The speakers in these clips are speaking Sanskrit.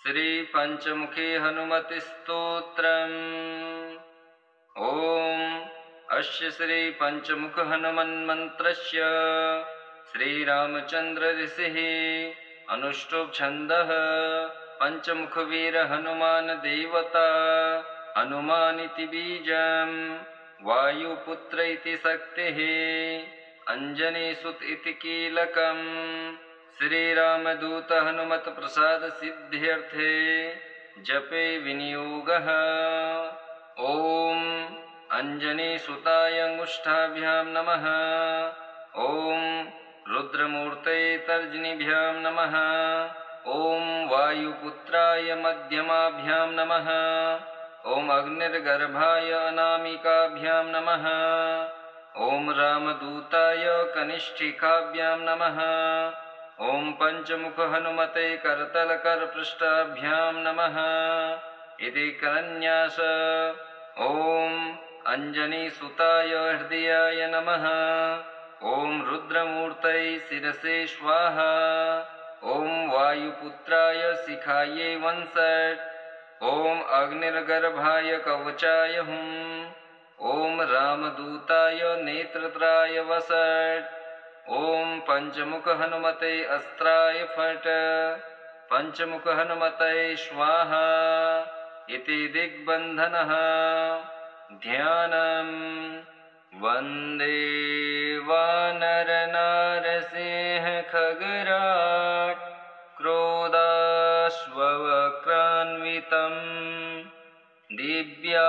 श्री पंचमुखी हनुमति स्तोत्रम्। ओम अस्य श्री पंचमुख हनुमन् मंत्रस्य श्रीरामचंद्र ऋषिः अनुष्टुप् छन्दः पंचमुख वीर हनुमान देवता हनुमानिति बीजम् वायुपुत्र इति शक्तिः अंजनीसुत इति कीलकम् श्रीरामदूत हनुमत प्रसाद सिद्ध्यर्थे जपे विनियोगः। ओम अंजनीसुताय अंगुष्ठाभ्यां नमः। ओम रुद्रमूर्तये तर्जनीभ्यां नमः। ओम वायुपुत्राय मध्यमाभ्यां नमः। ओम अग्निर्गर्भाय अनामिकाभ्यां नमः। ओम रामदूताय कनिष्ठिकाभ्यां नमः। ओम पंचमुख हनुमते करतलकरपृष्ठाभ्यां नमः इति करन्यास। ओम अंजनीसुताय हृदयाय नमः। ओम रुद्रमूर्तये शिरसे स्वाहा। ओम वायुपुत्राय शिखायै वंसट्। ओम अग्निर्गर्भाय कवचाय हुम्। ओम रामदूताय नेत्रत्राय वसट्। ओम पंचमुख हनुमते अस्त्राय फट्। पंचमुख हनुमते स्वाहा इति दिग्बन्धनः। ध्यानम् वन्दे वानर नारसिंह खगराट् क्रोधाश्ववक्रान्वितम् दिव्यालंकरणं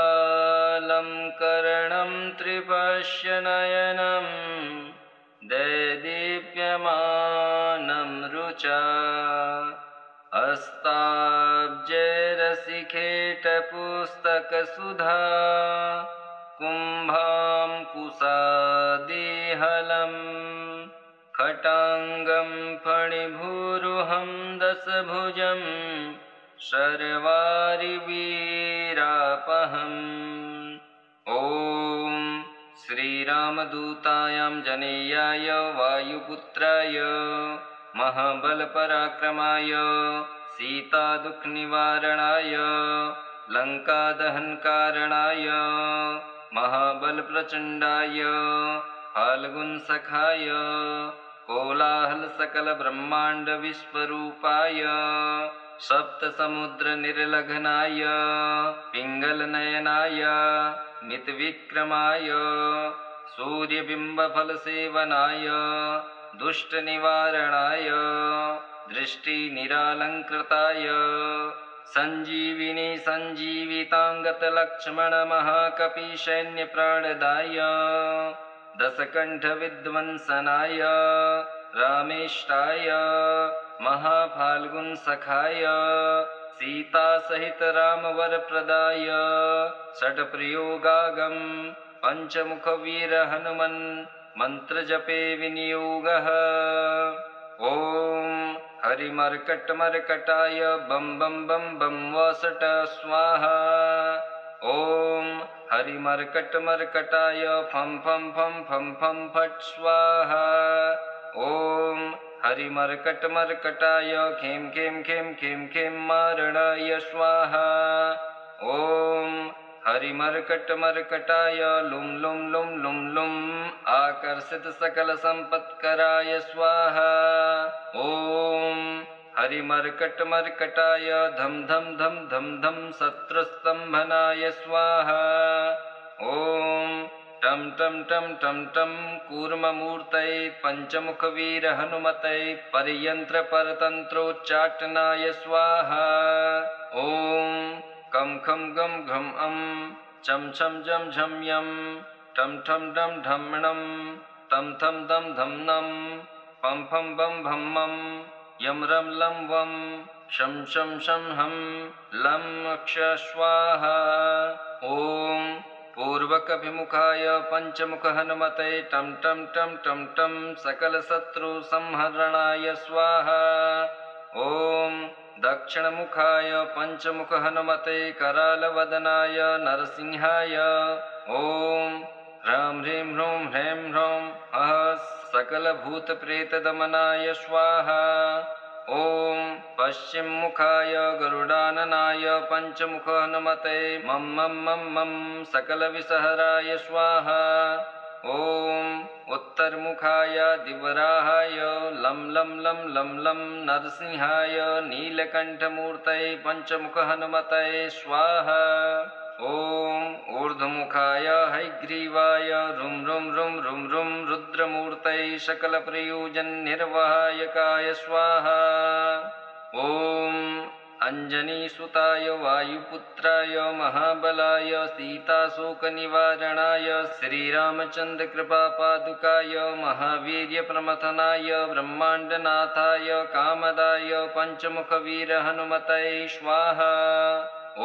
त्रिपश्यनयनं दैदीप्यमानं रुचा हस्ताब्जैरसिखेटपुस्तकसुधा कुम्भां कुशादिहलं खटाङ्गं फणिभूरुहं दशभुजं शर्वारिवीरापहम्। ॐ श्रीरामदूताय जनेयाय वायुपुत्राय महाबलपराक्रमाय सीतादुःखनिवारणाय लङ्कादहनकारणाय महाबलप्रचण्डाय फाल्गुनसखाय कोलाहलसकलब्रह्माण्डविश्वरूपाय सप्तसमुद्रनिर्लघनाय पिङ्गलनयनाय मितविक्रमाय सूर्यबिम्बफलसेवनाय दुष्टनिवारणाय दृष्टिनिरालङ्कृताय सञ्जीविनी सञ्जीविताङ्गतलक्ष्मणमहाकपिसैन्यप्राणदाय दशकण्ठविध्वंसनाय रामेष्टाय महाफाल्गुनसखाय सीतासहित रामवरप्रदाय षट्प्रयोगागं पंचमुखवीर हनुमन् मंत्रजपे विनियोगः। ओम हरिमर्कटमर्कटाय बम बम बम बम वसट स्वाहा। ओम हरिमर्कटमर्कटाय फम फम फम फम फम फट स्वाहा। ओम हरिमर्कटमर्कटाय खेम खेम खेम खेम खेम मारणाय स्वाहा। ओम हरिमर्कटमर्कटाय लुम लुम लुम लुम लुम आकर्षित सकल संपत्कराय स्वाहा। ओम हरिमर्कटमर्कटाय धम धम धम धम धम शत्रुस्तंभनाय स्वाहा। ओम टम टम टम टम टम कूर्ममूर्तये पंचमुखवीर हनुमते परियंत्र परतंत्रोच्चाटनाय स्वाहा। ओम कम खम गम घम चम छम जम झम यम टम ठम डम ढमणम तम थम दम धम नम पम फम बम भम मम यम रम लम वम शम शम शम हम लम अक्ष स्वाहा। ओम पूर्वकभिमुखाय पंचमुख हनुमते टम टम टम टम टम सकल शत्रु संहरणाय स्वाहा। ओम दक्षिणमुखाय पंचमुख हनुमते करालवदनाय नरसिंहाय ओम ह्रां ह्रीं ह्रूं ह्रैं ह्रौं हः सकलभूतप्रेतदमनाय स्वाहा। ॐ पश्चिममुखाय गरुडाननाय पञ्चमुख हनुमते मं मं मं मं सकलविषहराय स्वाहा। ॐ उत्तरमुखाय दिवराहाय लं लं लं लं लं नरसिंहाय नीलकण्ठमूर्तये पञ्चमुख हनुमते स्वाहा। ॐ ऊर्ध्वमुखाय हयग्रीवाय रुं रुं रुं रुं रुं रुद्रमूर्तये सकलप्रयोजननिर्वाहकाय स्वाहा। ॐ अंजनीसुताय वायुपुत्राय महाबलाय सीताशोकनिवारणाय श्रीरामचन्द्रकृपापादुकाय महावीर्यप्रमथनाय ब्रह्माण्डनाथाय कामदाय पञ्चमुखवीरहनुमतये स्वाहा। ॐ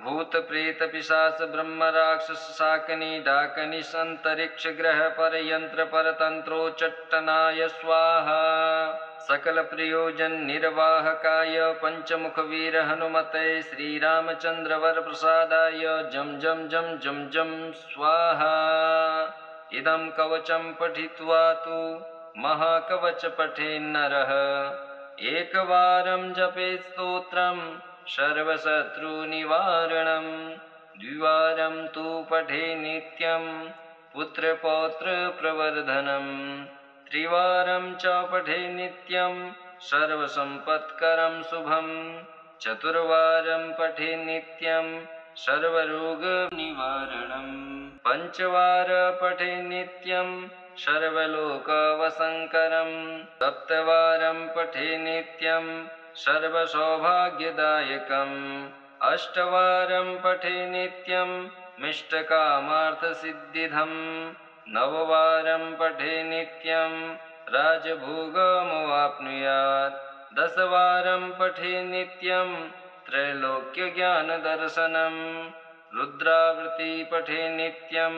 भूतप्रेतपिशाच ब्रह्मराक्षसशाकिनी डाकनिषन्तरिक्षग्रहपरयन्त्रपरतन्त्रोच्चट्टनाय स्वाहा। सकलप्रयोजननिर्वाहकाय पञ्चमुखवीरहनुमते श्रीरामचन्द्रवरप्रसादाय जं जं जं जं जं स्वाहा। इदं कवचं पठित्वा तु महाकवचपठेन्नरः एकवारं जपेत् स्तोत्रं सर्वशत्रुनिवारणं द्विवारं तु पठे नित्यं पुत्रपौत्रप्रवर्धनं त्रिवारं च पठे नित्यं सर्वसम्पत्करं शुभं चतुर्वारं पठे नित्यं सर्वरोगनिवारणं पञ्चवार पठे नित्यं सर्वलोकवशङ्करं सप्तवारं पठे नित्यं सर्वसौभाग्यदायकम् अष्टवारं पठे नित्यं मिष्टकामार्थसिद्धिदं नववारं पठे नित्यं राजभोगमवाप्नुयात् दशवारं पठे नित्यं त्रैलोक्यज्ञानदर्शनं रुद्रावृत्ति पठे नित्यं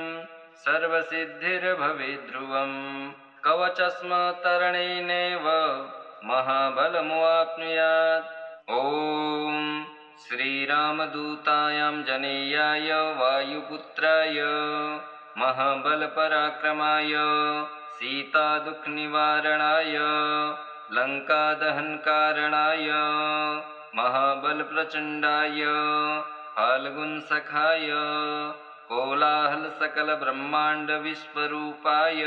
सर्वसिद्धिर्भवेत् ध्रुवम् कवचस्मतरणेनैव महाबलमवाप्नुयात्। ॐ श्रीरामदूतायां जनेयाय वायुपुत्राय महाबलपराक्रमाय सीतादुःखनिवारणाय लङ्कादहनकारणाय महाबलप्रचण्डाय फाल्गुनसखाय कोलाहलसकलब्रह्माण्डविश्वरूपाय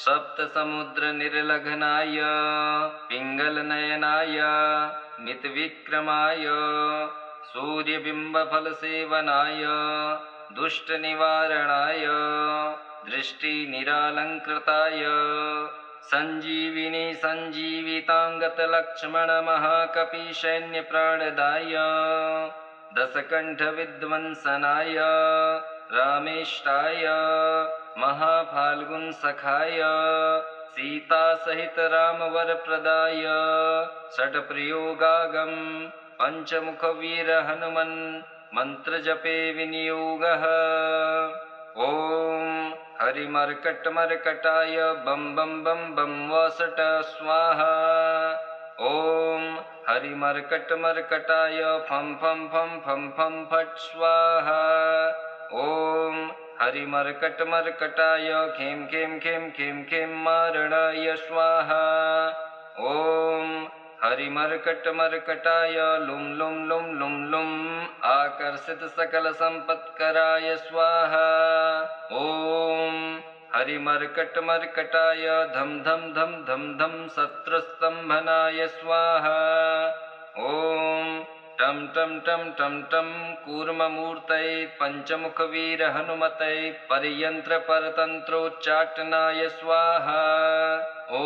सप्तसमुद्रनिर्लघनाय पिङ्गलनयनाय मितविक्रमाय सूर्यबिम्बफलसेवनाय दुष्टनिवारणाय दृष्टिनिरालङ्कृताय सञ्जीविनी सञ्जीविताङ्गतलक्ष्मणमहाकपिसैन्यप्राणदाय दशकण्ठविध्वंसनाय रामेष्टाय महाफाल्गुनसखाय सीतासहित रामवरप्रदाय षट्प्रयोगागं पञ्चमुखवीरहनुमन् मन्त्रजपे विनियोगः। ॐ हरिमर्कटमर्कटाय बं बं बं बं वसट स्वाहा। ॐ हरिमर्कटमर्कटाय फं फं फं फं फं फट् स्वाहा। ॐ हरिमर्कटमर्कटाय खें खें खें खें खें मारणाय स्वाहा। ॐ हरिमर्कटमर्कटाय लुं लुं लुं लुं लुं आकर्षितसकलसम्पत्कराय स्वाहा। ॐ हरिमर्कटमर्कटाय धं धं धं धं धं शत्रुस्तम्भनाय स्वाहा। ॐ टं टं टं टं टं कूर्ममूर्तये पञ्चमुखवीरहनुमतये परयन्त्रपरतन्त्रोच्चाटनाय स्वाहा। ॐ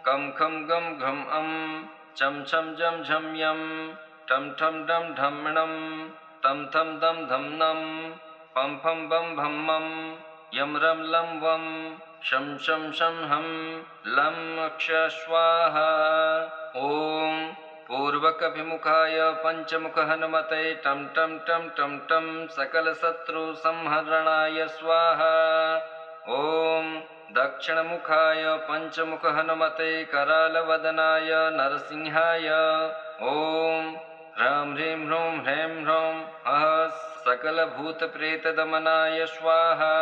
कं खं गं घं चं छं जं झं यं टं ठं डं ढं तं थं दं धं नं पं फं बं भं मं यं रं लं वं शं शं शं हं लं क्ष स्वाहा। ॐ पूर्वकभिमुखाय पञ्चमुखहनुमते टं टं टं टं टं सकलशत्रुसंहरणाय स्वाहा। ॐ दक्षिणमुखाय पञ्चमुखहनुमते करालवदनाय नरसिंहाय ॐ ह्रां ह्रीं ह्रूं ह्रैं ह्रौं सकलभूतप्रेतदमनाय स्वाहा।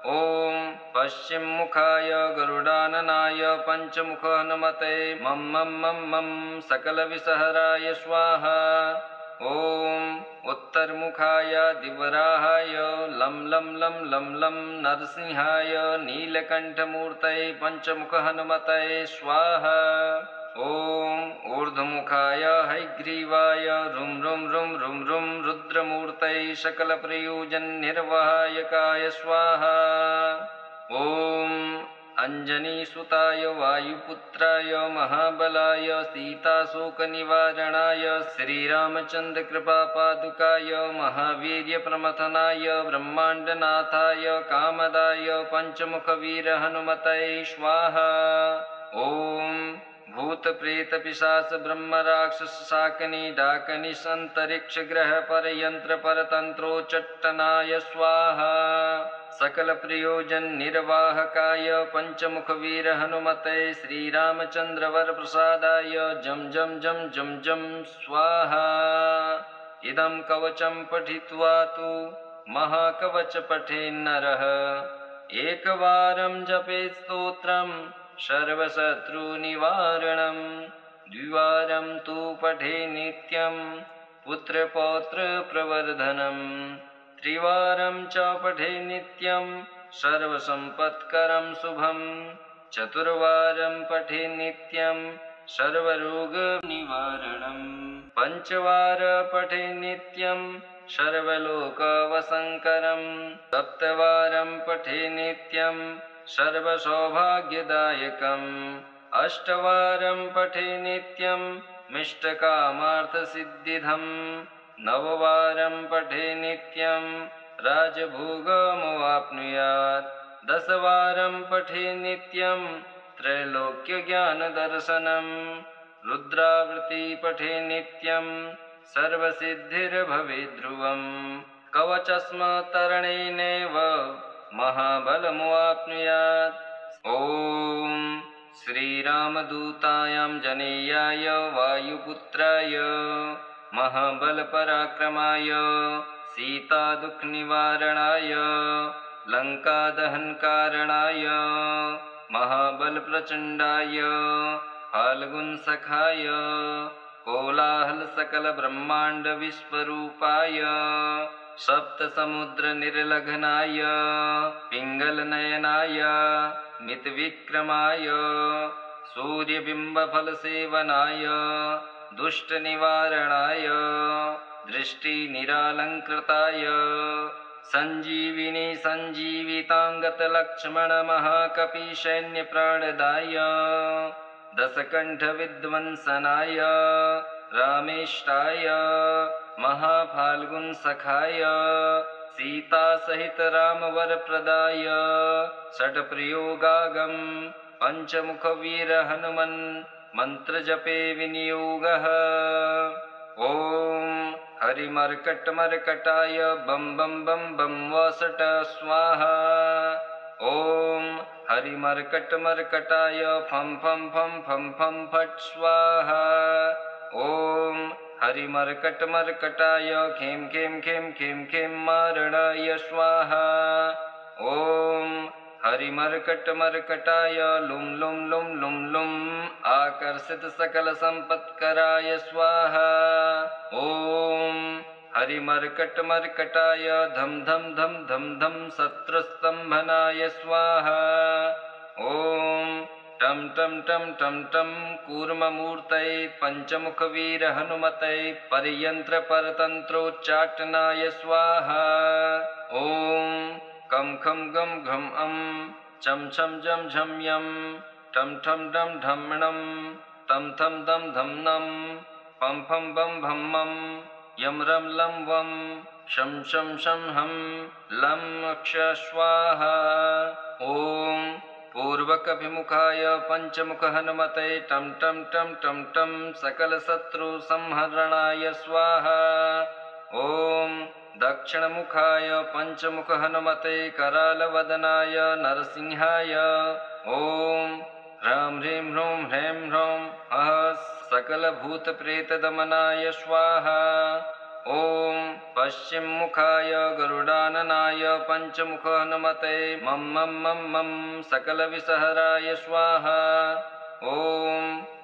ॐ पश्चिममुखाय गरुडाननाय पञ्चमुख हनुमते मं मं मं मं सकलविषहराय स्वाहा। ॐ उत्तरमुखाय दिवराहाय लं लं लं लं लं नरसिंहाय नीलकण्ठमूर्तये पञ्चमुख हनुमते स्वाहा। ॐ ऊर्ध्वमुखाय हयग्रीवाय रुं रुं रुं रुं रुं रुद्रमूर्तये सकलप्रयोजननिर्वाहकाय स्वाहा। ॐ अंजनीसुताय वायुपुत्राय महाबलाय सीताशोकनिवारणाय श्रीरामचन्द्रकृपापादुकाय महावीर्यप्रमथनाय ब्रह्माण्डनाथाय कामदाय पञ्चमुखवीर हनुमते स्वाहा। ॐ भूतप्रेतपिशाच ब्रह्मराक्षसशाकिनी डाकिनीशन्तरिक्षग्रहपरयन्त्रपरतन्त्रोच्चट्टनाय स्वाहा। सकलप्रयोजननिर्वाहकाय पञ्चमुखवीर हनुमते श्रीरामचन्द्रवरप्रसादाय जं जं जं जं जं स्वाहा। इदं कवचं पठित्वा तु महाकवच पठेन्नरः एकवारं जपेत् स्तोत्रं सर्वशत्रुनिवारणं द्विवारं तु पठे नित्यं पुत्रपौत्रप्रवर्धनं त्रिवारं च पठे नित्यं सर्वसम्पत्करं शुभं चतुर्वारं पठे नित्यं सर्वरोगनिवारणं पञ्चवार पठे नित्यं सर्वलोकवशङ्करं सप्तवारं पठे नित्यं सर्वसौभाग्यदायकम् अष्टवारं पठे नित्यं मिष्टकामार्थसिद्धिदम् नववारं पठे नित्यं राजभोगमवाप्नुयात् दशवारं पठे नित्यं त्रैलोक्यज्ञानदर्शनं रुद्रावृत्ति पठे नित्यं सर्वसिद्धिर्भवेत् ध्रुवम् कवचस्मतरणेनैव महाबलमवाप्नुयात्। ॐ श्रीरामदूतायां जनेयाय वायुपुत्राय महाबलपराक्रमाय सीतादुःखनिवारणाय लङ्कादहनकारणाय महाबलप्रचण्डाय फाल्गुनसखाय कोलाहलसकलब्रह्माण्डविश्वरूपाय सप्तसमुद्रनिर्लघनाय पिङ्गलनयनाय मितविक्रमाय सूर्यबिम्बफलसेवनाय दुष्टनिवारणाय दृष्टिनिरालङ्कृताय सञ्जीविनी सञ्जीविताङ्गतलक्ष्मणमहाकपिसैन्यप्राणदाय दशकण्ठविध्वंसनाय रामेष्टाय महाफाल्गुनसखाय सीतासहित रामवरप्रदाय षट्प्रयोगागं पञ्चमुखवीर हनुमन् मन्त्रजपे विनियोगः। ॐ हरिमर्कटमर्कटाय बं बं बं बं वसट स्वाहा। ॐ हरिमर्कटमर्कटाय फं फं फं फं फं फट् स्वाहा। ॐ हरिमर्कटमर्कटाय खें खें खें खें खें मारणाय स्वाहा। ॐ हरिमर्कटमर्कटाय लुं लुं लुं लुं लुं आकर्षितसकलसम्पत्कराय स्वाहा। ॐ हरिमर्कटमर्कटाय धं धं धं धं धं शत्रुस्तम्भनाय स्वाहा। ॐ टं टं टं टं टं कूर्ममूर्तये पञ्चमुखवीर हनुमते परयन्त्रपरतन्त्रोच्चाटनाय स्वाहा। ॐ कं खं गं घं चं छं जं झं यं टं ठं डं ढं तं थं दं धं नं पं फं बं भं मं यं रं लं वं शं शं शं हं लं क्ष स्वाहा। ॐ पूर्वकभिमुखाय पञ्चमुख हनुमते टं टं टं टं टं सकलशत्रुसंहरणाय स्वाहा। ॐ दक्षिणमुखाय पञ्चमुख हनुमते करालवदनाय नरसिंहाय ॐ ह्रां ह्रीं ह्रूं ह्रैं ह्रौं सकलभूतप्रेतदमनाय स्वाहा। ॐ पश्चिममुखाय गरुडाननाय पञ्चमुख हनुमते मं मं मं मं सकलविषहराय स्वाहा। ॐ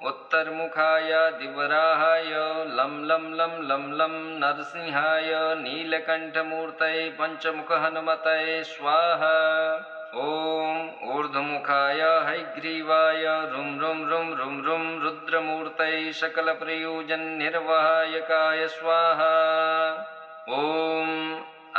उत्तरमुखाय दिवराहाय लं लं लं लं लं नरसिंहाय नीलकण्ठमूर्तये पञ्चमुख हनुमते स्वाहा। ॐ ऊर्ध्वमुखाय हयग्रीवाय रुं रुं रुं रुं रुं रुद्रमूर्तये सकलप्रयोजननिर्वाहकाय स्वाहा। ॐ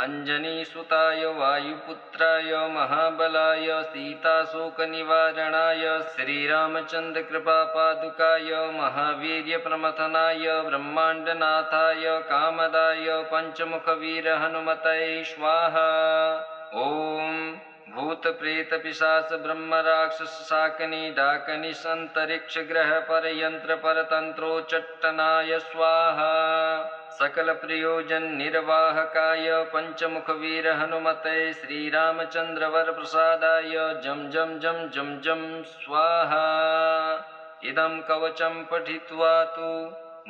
अंजनीसुताय वायुपुत्राय महाबलाय सीताशोकनिवारणाय श्रीरामचन्द्रकृपापादुकाय महावीर्यप्रमथनाय ब्रह्माण्डनाथाय कामदाय पञ्चमुखवीरहनुमतये स्वाहा। ॐ भूतप्रेतपिशाच ब्रह्मराक्षसशाकिनी डाकनिशान्तरिक्षग्रहपरयन्त्रपरतन्त्रोच्चट्टनाय स्वाहा। सकलप्रयोजननिर्वाहकाय पञ्चमुखवीरहनुमते श्रीरामचन्द्रवरप्रसादाय जं जं जं जं जं स्वाहा। इदं कवचं पठित्वा तु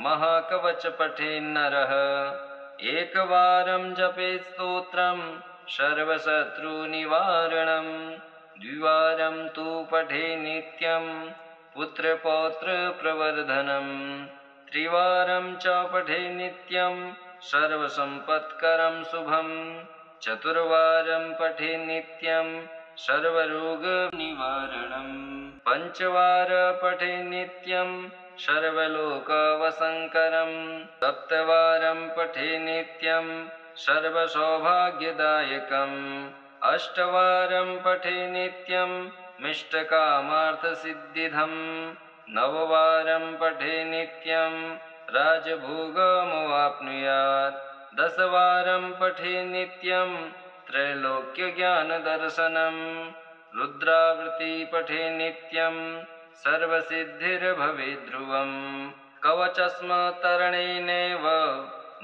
महाकवच पठेन्नरः एकवारं जपेत् स्तोत्रं सर्वशत्रुनिवारणं द्विवारं तु पठे नित्यं पुत्रपौत्रप्रवर्धनं त्रिवारं च पठे नित्यं सर्वसम्पत्करं शुभं चतुर्वारं पठे नित्यं सर्वरोगनिवारणं पञ्चवार पठे नित्यं सर्वलोकवशङ्करं सप्तवारं पठे नित्यं सर्वसौभाग्यदायकम् अष्टवारं पठे नित्यं मिष्टकामार्थसिद्धिदम् नववारं पठे नित्यं राजभोगमवाप्नुयात् दशवारं पठे नित्यं त्रैलोक्यज्ञानदर्शनं रुद्रावृत्ति पठे नित्यं सर्वसिद्धिर्भवेत् ध्रुवम् कवचस्मतरणेनैव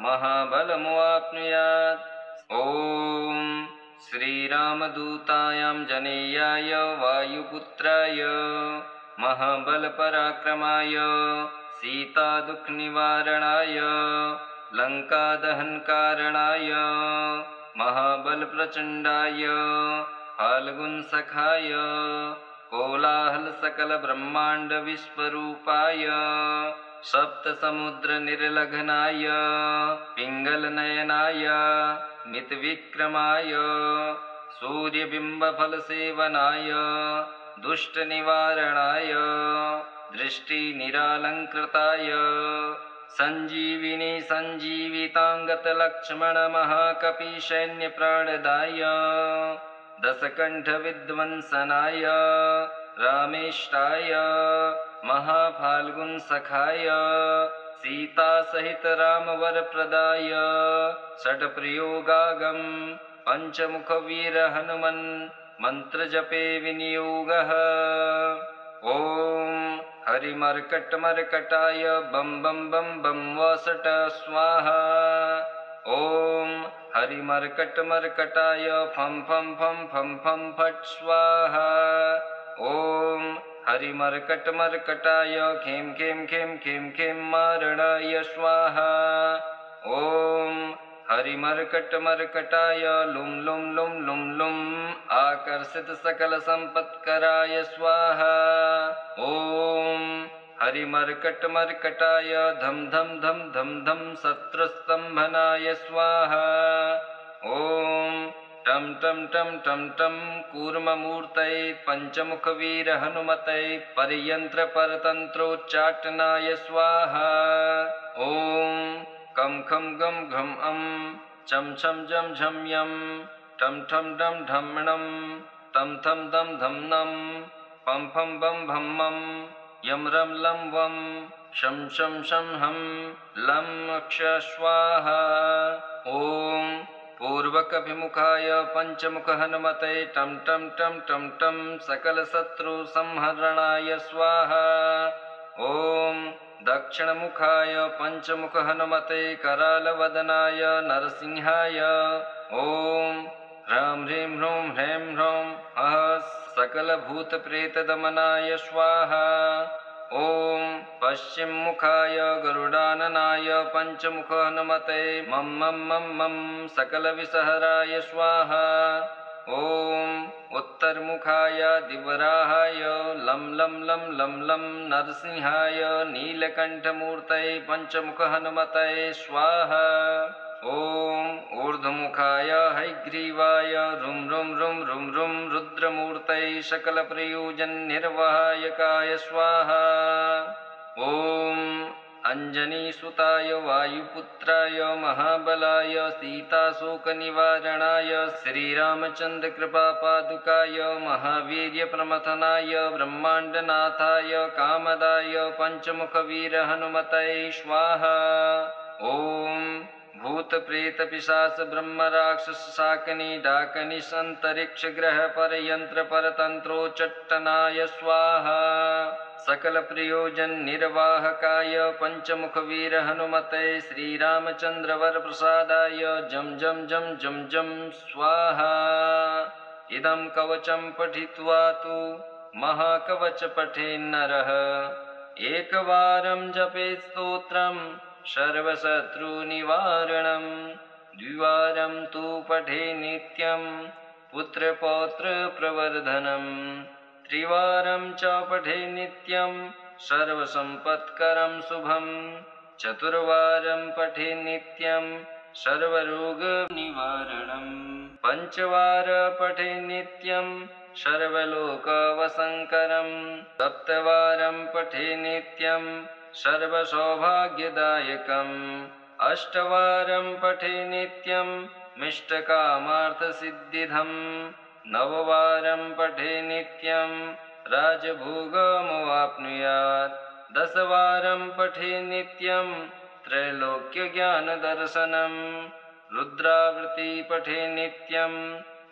महाबलमवाप्नुयात्। ॐ श्रीरामदूतायां जनेयाय वायुपुत्राय महाबलपराक्रमाय सीतादुःखनिवारणाय लङ्कादहनकारणाय महाबलप्रचण्डाय फाल्गुनसखाय कोलाहलसकलब्रह्माण्डविश्वरूपाय सप्तसमुद्रनिर्लघनाय पिङ्गलनयनाय मितविक्रमाय सूर्यबिम्बफलसेवनाय दुष्टनिवारणाय दृष्टिनिरालङ्कृताय सञ्जीविनी सञ्जीविताङ्गतलक्ष्मणमहाकपिसैन्यप्राणदाय दशकण्ठविध्वंसनाय रामेष्टाय महाफाल्गुनसखाय सीतासहित रामवरप्रदाय षट्प्रयोगागं पञ्चमुखवीरहनुमन् मन्त्रजपे विनियोगः। ॐ हरिमर्कटमर्कटाय बं बं बं बं वसट स्वाहा। ॐ हरिमर्कटमर्कटाय फं फं फं फं फं फट् स्वाहा। ॐ हरिमर्कटमर्कटाय खें खें खें खें खें मारणाय स्वाहा। ॐ हरिमर्कटमर्कटाय लुं लुं लुं लुं लुं आकर्षितसकलसम्पत्कराय स्वाहा। ॐ हरिमर्कटमर्कटाय धं धं धं धं धं शत्रुस्तम्भनाय स्वाहा। ॐ टं टं टं टं टं कूर्ममूर्तये पञ्चमुखवीरहनुमतये परयन्त्रपरतन्त्रोच्चाटनाय स्वाहा। ॐ कं खं गं घं अं चं छं जं झं यं ठं ठं डं ढम्णं तं थं दं धं नं पं फं बं भं मं यं रं लं वं शं शं शं हं लं क्ष स्वाहा। ॐ पूर्वकभिमुखाय पञ्चमुखहनुमतये टं टं टं टं टं सकलशत्रुसंहरणाय स्वाहा। ॐ दक्षिणमुखाय पञ्चमुखहनुमते करालवदनाय नरसिंहाय ॐ ह्रां ह्रीं ह्रूं ह्रैं ह्रौं सकलभूतप्रेतदमनाय स्वाहा। ॐ पश्चिममुखाय गरुडाननाय पञ्चमुख हनुमते मं मं मं मं सकलविषहराय स्वाहा। ॐ उत्तरमुखाय दिवराहाय लं लं लं लं लं नरसिंहाय नीलकण्ठमूर्तये पञ्चमुख हनुमते स्वाहा। ॐ ऊर्ध्वमुखाय हयग्रीवाय रुं रुं रुं रुं रुं रुद्रमूर्तये सकलप्रयोजननिर्वाहकाय स्वाहा। ॐ अंजनीसुताय वायुपुत्राय महाबलाय सीताशोकनिवारणाय श्रीरामचन्द्रकृपापादुकाय महावीर्यप्रमथनाय ब्रह्माण्डनाथाय कामदाय पञ्चमुखवीरहनुमतये स्वाहा। ॐ भूतप्रेतपिशाच ब्रह्मराक्षसशाकिनी डाकनिशान्तरिक्षग्रहपरयन्त्रपरतन्त्रोच्चट्टनाय स्वाहा। सकलप्रयोजननिर्वाहकाय पञ्चमुखवीरहनुमते श्रीरामचन्द्रवरप्रसादाय जं जं जं जं जं स्वाहा। इदं कवचं पठित्वा तु महाकवचपठेन्नरः एकवारं जपेत् स्तोत्रम् सर्वशत्रुनिवारणं द्विवारं तु पठे नित्यं पुत्रपौत्रप्रवर्धनं त्रिवारं च पठे नित्यं सर्वसम्पत्करं शुभं चतुर्वारं पठे नित्यं सर्वरोगनिवारणं पञ्चवार पठे नित्यं सर्वलोकवशङ्करं सप्तवारं पठे नित्यं सर्वसौभाग्यदायकम् अष्टवारं पठे नित्यं मिष्टकामार्थसिद्धिदम् नववारं पठे नित्यं राजभोगमवाप्नुयात् दशवारं पठे नित्यं त्रैलोक्यज्ञानदर्शनं रुद्रावृत्ति पठे नित्यं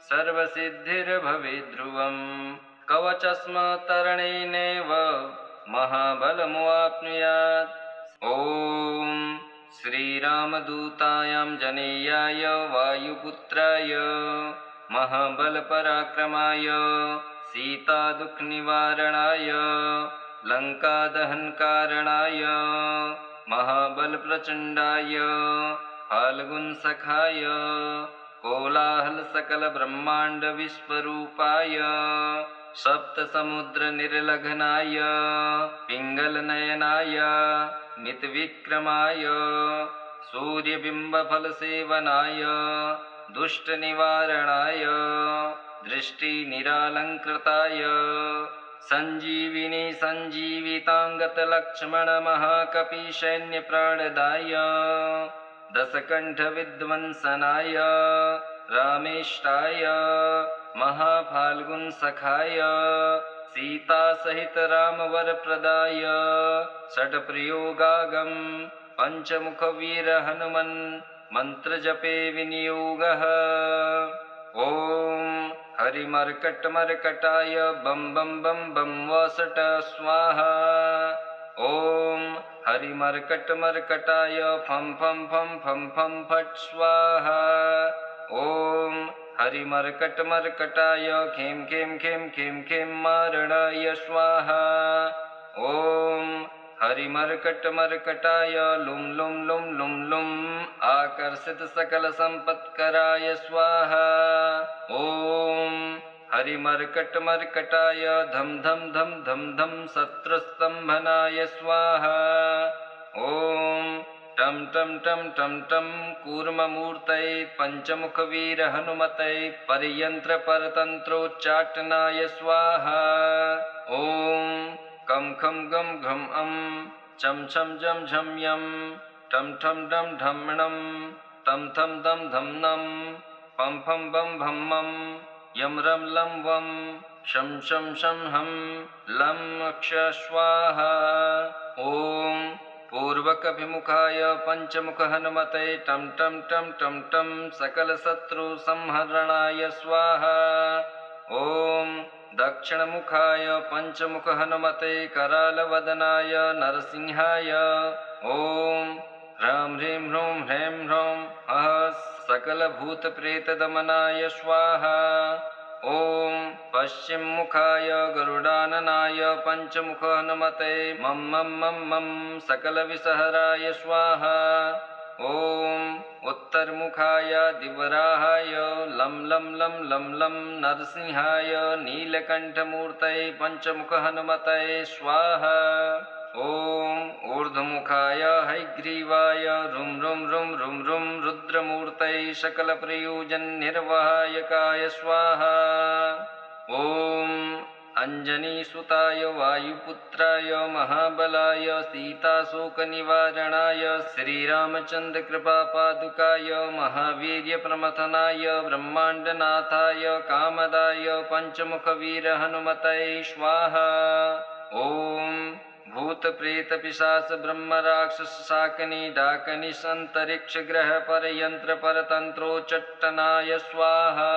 सर्वसिद्धिर्भवेत् ध्रुवम् कवचस्मतरणेनैव महाबलमवाप्नुयात्। ॐ श्रीरामदूतायां जनेयाय वायुपुत्राय महाबलपराक्रमाय सीतादुःखनिवारणाय लङ्कादहनकारणाय महाबलप्रचण्डाय फाल्गुनसखाय कोलाहलसकलब्रह्माण्डविश्वरूपाय सप्तसमुद्रनिर्लघनाय पिङ्गलनयनाय मितविक्रमाय सूर्यबिम्बफलसेवनाय दुष्टनिवारणाय दृष्टिनिरालङ्कृताय सञ्जीविनी सञ्जीविताङ्गतलक्ष्मणमहाकपिसैन्यप्राणदाय दशकण्ठविध्वंसनाय रामेष्टाय महाफाल्गुनसखाय सीतासहित रामवरप्रदाय षट्प्रयोगागं पञ्चमुखवीरहनुमन् मन्त्रजपे विनियोगः। ॐ हरिमर्कटमर्कटाय बं बं बं बं वसट स्वाहा। ॐ हरिमर्कटमर्कटाय फं फं फं फं फं फट् स्वाहा। ॐ हरिमर्कटमर्कटाय खें खें खें खें खें मारणाय स्वाहा। ॐ हरिमर्कटमर्कटाय लुं लुं लुं लुं लुं आकर्षितसकलसम्पत्कराय स्वाहा। ॐ हरिमर्कटमर्कटाय धं धं धं धं धं शत्रुस्तम्भनाय स्वाहा। ॐ टं टं टं टं टं कूर्ममूर्तये पञ्चमुखवीरहनुमतये परयन्त्रपरतन्त्रोच्चाटनाय स्वाहा। ॐ कं खं गं घं अं चं छं जं झं यं टं ठं डं ढं तं थं दं धं नं पं फं बं भं मं यं रं लं वं शं शं शं हं लं अक्ष स्वाहा। ॐ पूर्वकभिमुखाय पञ्चमुखहनुमतये टं टं टं टं टं सकलशत्रुसंहरणाय स्वाहा। ॐ दक्षिणमुखाय पञ्चमुखहनुमतये करालवदनाय नरसिंहाय ॐ ह्रां ह्रीं ह्रूं ह्रैं ह्रौं हः सकलभूतप्रेतदमनाय स्वाहा। ॐ पश्चिममुखाय गरुडाननाय पञ्चमुख हनुमते मं मं मं मं सकलविषहराय स्वाहा। ॐ उत्तरमुखाय दिवराहाय लं लं लं लं लं नरसिंहाय नीलकण्ठमूर्तये पञ्चमुख हनुमते स्वाहा। ॐ ऊर्ध्वमुखाय हयग्रीवाय रुं रुं रुं रुं रुं रुद्रमूर्तये सकलप्रयोजननिर्वाहकाय स्वाहा। ॐ अंजनीसुताय वायुपुत्राय महाबलाय सीताशोकनिवारणाय श्रीरामचन्द्रकृपापादुकाय महावीर्यप्रमथनाय ब्रह्माण्डनाथाय कामदाय पञ्चमुखवीरहनुमतये स्वाहा। ॐ भूतप्रेतपिशाच ब्रह्मराक्षसशाकिनी डाकिनीशन्तरिक्षग्रहपरयन्त्रपरतन्त्रोच्चट्टनाय स्वाहा।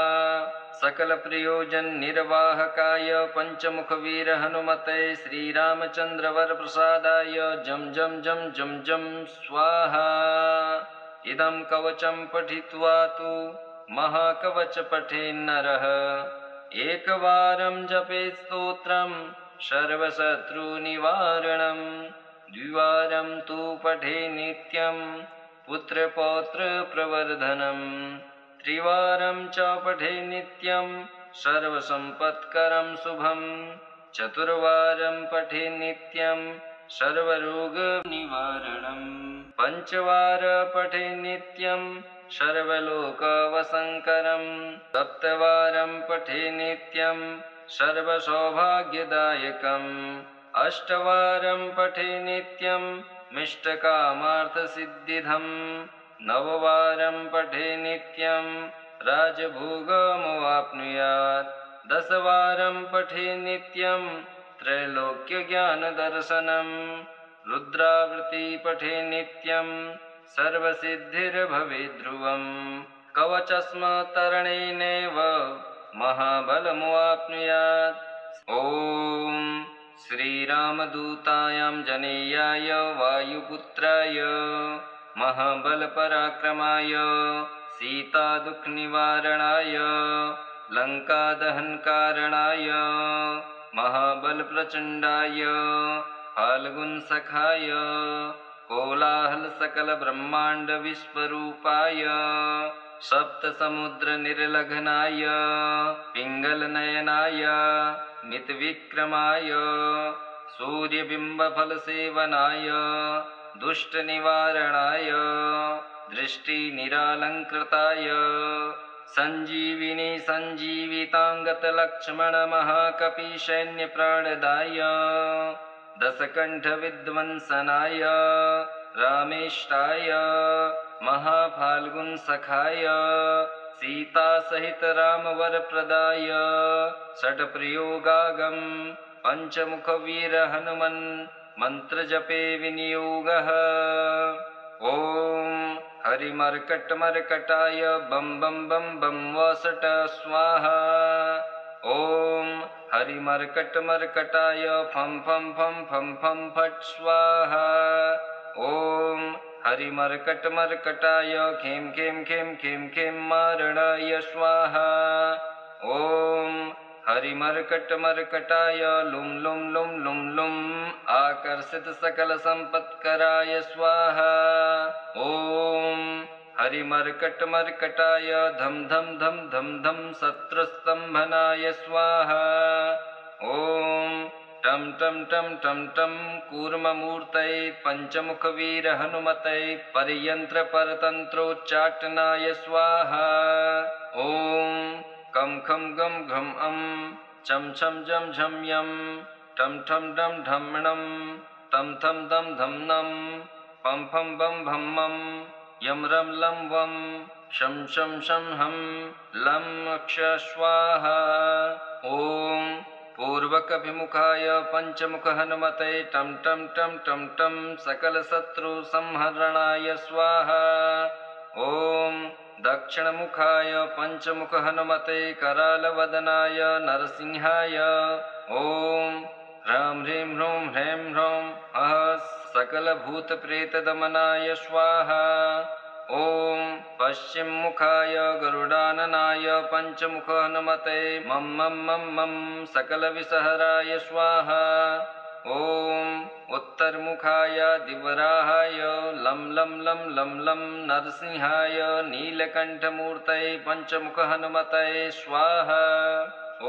सकलप्रयोजननिर्वाहकाय पञ्चमुखवीरहनुमते श्रीरामचन्द्रवरप्रसादाय जं जं जं जं जं स्वाहा। इदं कवचं पठित्वा तु महाकवच पठेन्नरः एकवारं जपेत् स्तोत्रं सर्वशत्रुनिवारणं द्विवारं तु पठे नित्यं पुत्रपौत्रप्रवर्धनं त्रिवारं च पठे नित्यं सर्वसम्पत्करं शुभं चतुर्वारं पठे नित्यं सर्वरोगनिवारणं पञ्चवार पठे नित्यं सर्वलोकवशङ्करं सप्तवारं पठे नित्यं सर्वसौभाग्यदायकम् अष्टवारं पठे नित्यं मिष्टकामार्थसिद्धिदं नववारं पठे नित्यं राजभोगमवाप्नुयात् दशवारं पठे नित्यं त्रैलोक्यज्ञानदर्शनं रुद्रावृत्ति पठे नित्यं सर्वसिद्धिर्भवेत् ध्रुवम् कवचस्मतरणेनैव महाबलमवाप्नुयात्। ॐ श्रीरामदूतायां जनेयाय वायुपुत्राय महाबलपराक्रमाय सीतादुःखनिवारणाय लङ्कादहनकारणाय महाबलप्रचण्डाय फाल्गुनसखाय कोलाहलसकलब्रह्माण्डविश्वरूपाय सप्तसमुद्रनिर्लघनाय पिङ्गलनयनाय मितविक्रमाय सूर्यबिम्बफलसेवनाय दुष्टनिवारणाय दृष्टिनिरालङ्कृताय सञ्जीविनी सञ्जीविताङ्गतलक्ष्मणमहाकपिसैन्यप्राणदाय दशकण्ठविध्वंसनाय रामेष्टाय महाफाल्गुनसखाय सीतासहित रामवरप्रदाय षट्प्रयोगागं पञ्चमुखवीरहनुमन् मन्त्रजपे विनियोगः। ॐ हरिमर्कटमर्कटाय बं बं बं बं वसट स्वाहा। ॐ हरिमर्कटमर्कटाय फं फं फं फं फं फट् स्वाहा। ॐ हरिमर्कटमर्कटाय खें खें खें खें खें मारणाय स्वाहा। ॐ हरिमर्कटमर्कटाय लुं लुं लुं लुं लुं आकर्षितसकलसम्पत्कराय स्वाहा। ॐ हरिमर्कटमर्कटाय धं धं धं धं धं शत्रुस्तम्भनाय स्वाहा। ॐ टं टं टं टं टं कूर्ममूर्तये पञ्चमुखवीरहनुमतये परयन्त्रपरतन्त्रोच्चाटनाय स्वाहा। ॐ कं खं गं घं अं चं छं जं झं यं टं ठं डं ढम्णं तं थं दं धं नं पं फं बं भं मं यं रं लं वं शं शं शं हं लं क्ष स्वाहा। ॐ पूर्वकभिमुखाय पञ्चमुखहनुमते टं टं टं टं टं सकलशत्रुसंहरणाय स्वाहा। ॐ दक्षिणमुखाय पञ्चमुखहनुमते करालवदनाय नरसिंहाय ॐ ह्रां ह्रीं ह्रूं ह्रैं ह्रौं सकलभूतप्रेतदमनाय स्वाहा। ॐ पश्चिममुखाय गरुडाननाय पञ्चमुख हनुमते मं मं मं मं सकलविषहराय स्वाहा। ॐ उत्तरमुखाय दिवराहाय लं लं लं लं लं नरसिंहाय नीलकण्ठमूर्तये पञ्चमुख हनुमते स्वाहा। ॐ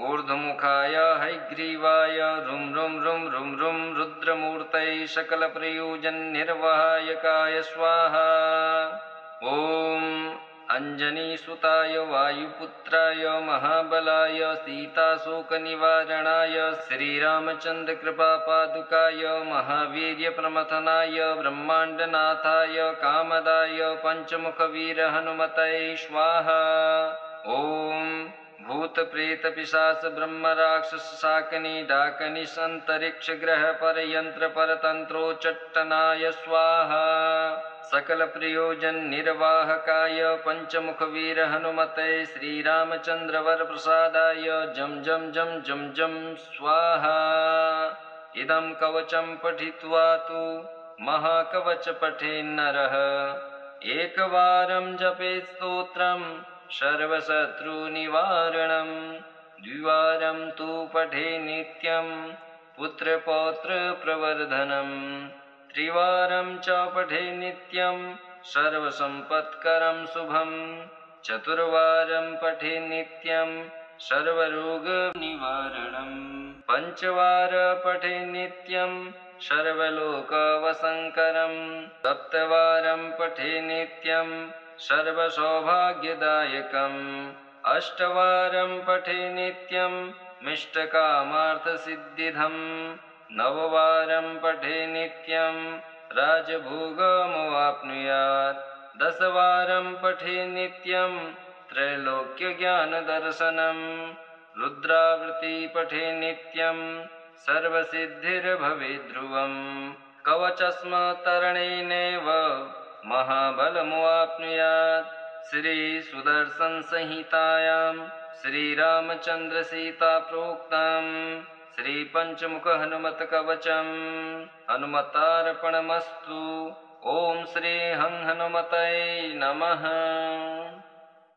ऊर्ध्वमुखाय हयग्रीवाय रुं रुं रुं रुं रुं रुद्रमूर्तये सकलप्रयोजननिर्वाहकाय स्वाहा। ॐ अंजनीसुताय वायुपुत्राय महाबलाय सीताशोकनिवारणाय श्रीरामचन्द्रकृपापादुकाय महावीर्यप्रमथनाय ब्रह्माण्डनाथाय कामदाय पञ्चमुखवीरहनुमतये स्वाहा। ॐ भूतप्रेतपिशाच ब्रह्मराक्षसशाकिनी डाकनिषन्तरिक्षग्रहपरयन्त्रपरतन्त्रोच्चट्टनाय स्वाहा। सकलप्रयोजननिर्वाहकाय पञ्चमुखवीरहनुमते श्रीरामचन्द्रवरप्रसादाय जं जं जं जं जं स्वाहा। इदं कवचं पठित्वा तु महाकवचपठेन्नरः एकवारं जपेत् स्तोत्रं सर्वशत्रुनिवारणं द्विवारं तु पठे नित्यं पुत्रपौत्रप्रवर्धनं त्रिवारं च पठे नित्यं सर्वसम्पत्करं शुभं चतुर्वारं पठे नित्यं सर्वरोगनिवारणं पञ्चवार पठे नित्यं सर्वलोकवशङ्करं सप्तवारं पठे नित्यं सर्वसौभाग्यदायकम् अष्टवारं पठे नित्यं मिष्टकामार्थसिद्धिदम् नववारं पठे नित्यं राजभोगमवाप्नुयात् दशवारं पठे नित्यं त्रैलोक्यज्ञानदर्शनं रुद्रावृत्ति पठे नित्यं सर्वसिद्धिर्भवेत् ध्रुवम् कवचस्मतरणेनैव महाबलमवाप्नुयात् श्रीसुदर्शनसंहितायां श्रीरामचन्द्रसीताप्रोक्तं श्रीपञ्चमुखहनुमत्कवचं हनुमतार्पणमस्तु। ॐ श्री हनुमतये नमः।